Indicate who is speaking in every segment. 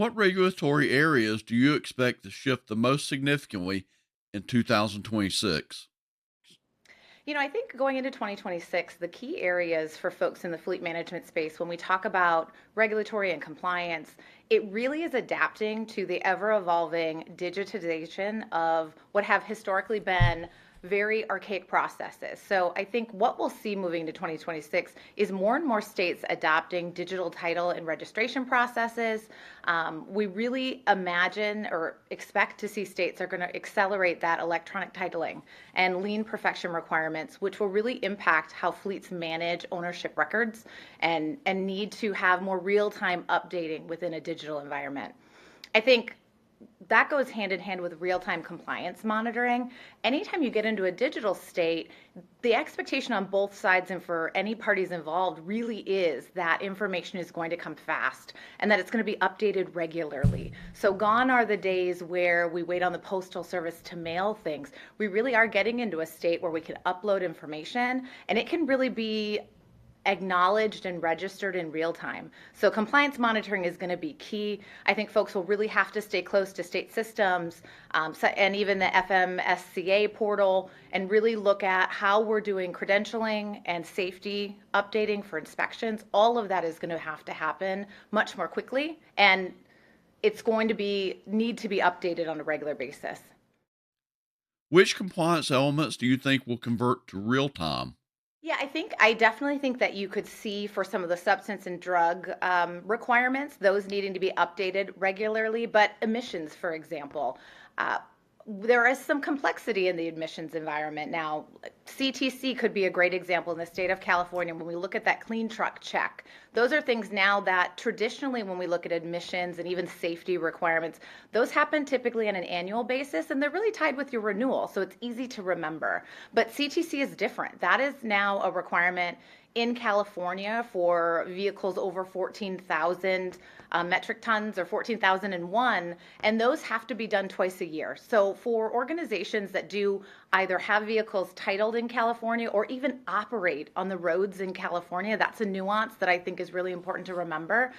Speaker 1: What regulatory areas do you expect to shift the most significantly in 2026?
Speaker 2: I think going into 2026, the key areas for folks in the fleet management space, when we talk about regulatory and compliance, it really is adapting to the ever evolving digitization of what have historically been very archaic processes. So I think what we'll see moving to 2026 is more and more states adopting digital title and registration processes. We really imagine or expect to see states are going to accelerate that electronic titling and lien perfection requirements, which will really impact how fleets manage ownership records and need to have more real-time updating within a digital environment. I think that goes hand in hand with real-time compliance monitoring. Anytime you get into a digital state, the expectation on both sides and for any parties involved really is that information is going to come fast and that it's going to be updated regularly. So gone are the days where we wait on the postal service to mail things. We really are getting into a state where we can upload information and it can really be acknowledged and registered in real time. So compliance monitoring is going to be key. I think folks will really have to stay close to state systems and even the FMSCA portal and really look at how we're doing credentialing and safety updating for inspections. All of that is going to have to happen much more quickly, and it's going to need to be updated on a regular basis.
Speaker 1: Which compliance elements do you think will convert to real time?
Speaker 2: Yeah, I definitely think that you could see for some of the substance and drug requirements, those needing to be updated regularly. But emissions, for example, uh, there is some complexity in the admissions environment now. CTC could be a great example in the state of California when we look at that clean truck check. Those are things now that traditionally, when we look at admissions and even safety requirements, those happen typically on an annual basis and they're really tied with your renewal. So it's easy to remember. But CTC is different. That is now a requirement in California for vehicles over 14,000 metric tons or 14,001, and those have to be done twice a year. So for organizations that do either have vehicles titled in California or even operate on the roads in California, that's a nuance that I think is really important to remember.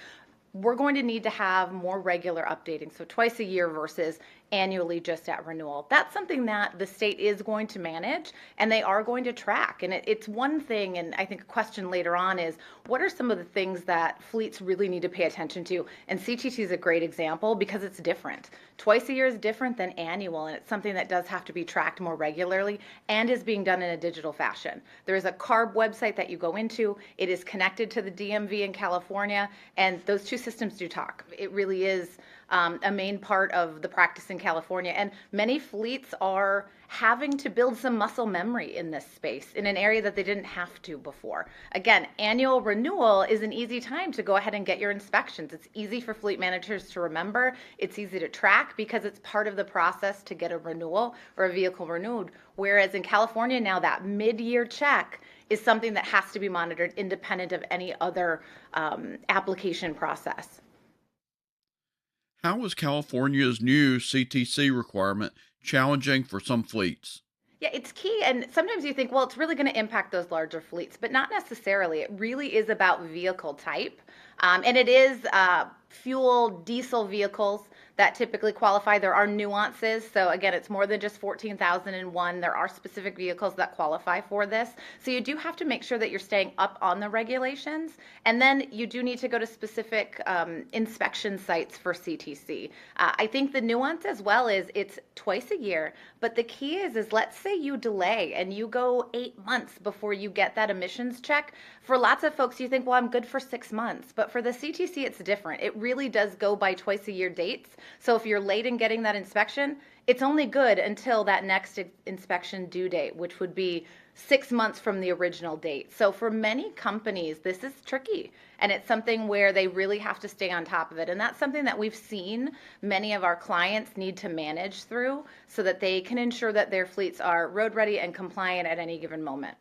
Speaker 2: We're going to need to have more regular updating, so twice a year versus annually just at renewal. That's something that the state is going to manage and they are going to track. And it's one thing, and I think a question later on is, what are some of the things that fleets really need to pay attention to? And CTC is a great example because it's different. Twice a year is different than annual, and it's something that does have to be tracked more regularly and is being done in a digital fashion. There is a CARB website that you go into. It is connected to the DMV in California, and those two systems do talk. It really is a main part of the practice in California. And many fleets are having to build some muscle memory in this space in an area that they didn't have to before. Again, annual renewal is an easy time to go ahead and get your inspections. It's easy for fleet managers to remember. It's easy to track because it's part of the process to get a renewal or a vehicle renewed. Whereas in California now, that mid-year check is something that has to be monitored independent of any other application process.
Speaker 1: How is California's new CTC requirement challenging for some fleets?
Speaker 2: Yeah, it's key. And sometimes you think, well, it's really going to impact those larger fleets, but not necessarily. It really is about vehicle type. And it is fuel diesel vehicles that typically qualify. There are nuances. So again, it's more than just 14,001. There are specific vehicles that qualify for this. So you do have to make sure that you're staying up on the regulations. And then you do need to go to specific inspection sites for CTC. I think the nuance as well is it's twice a year, but the key is let's say you delay and you go 8 months before you get that emissions check. For lots of folks, you think, well, I'm good for 6 months. But for the CTC, it's different. It really does go by twice a year dates. So if you're late in getting that inspection, it's only good until that next inspection due date, which would be 6 months from the original date. So for many companies, this is tricky. And it's something where they really have to stay on top of it. And that's something that we've seen many of our clients need to manage through so that they can ensure that their fleets are road ready and compliant at any given moment.